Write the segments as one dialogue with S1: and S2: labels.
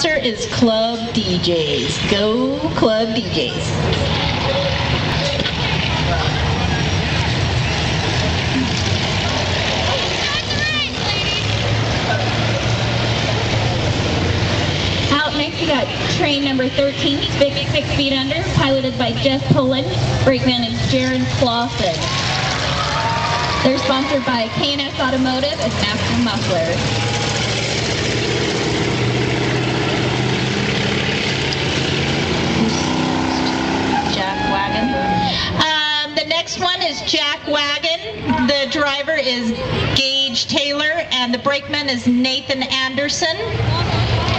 S1: sponsor is Club DJs. Go Club DJs.
S2: Next, we got train number 13, 6 feet under, piloted by Jeff Pullen. Brakeman is Jaron Clausen. They're sponsored by K&S Automotive and Master Muffler.
S1: Jack Wagon. The next one is Jack Wagon. The driver is Gage Taylor, and the brakeman is Nathan Anderson.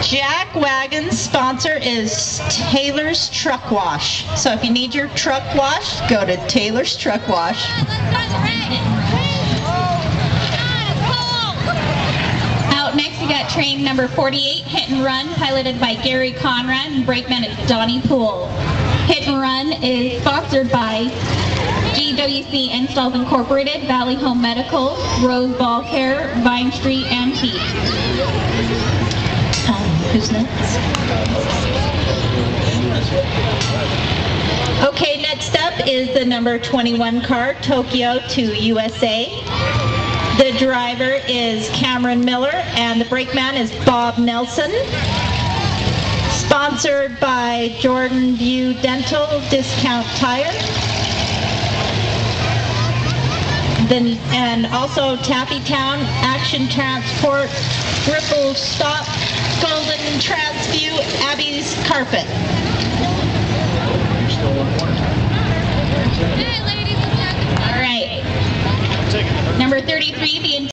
S1: Jack Wagon's sponsor is Taylor's Truck Wash. So if you need your truck washed, go to Taylor's Truck Wash.
S2: Out next, we got train number 48, Hit and Run, piloted by Gary Conrad, and brakeman is Donnie Poole. Hit and Run is sponsored by GWC Installs Incorporated, Valley Home Medical, Rose Ball Care, Vine Street Antique.
S1: Who's next? Okay, next up is the number 21 car, Tokyo to USA. The driver is Cameron Miller, and the brakeman is Bob Nelson. Sponsored by Jordan View Dental Discount Tire. And also Taffy Town, Action Transport, Ripple Stop, Golden Transview, Abby's Carpet. All right. Number 33, the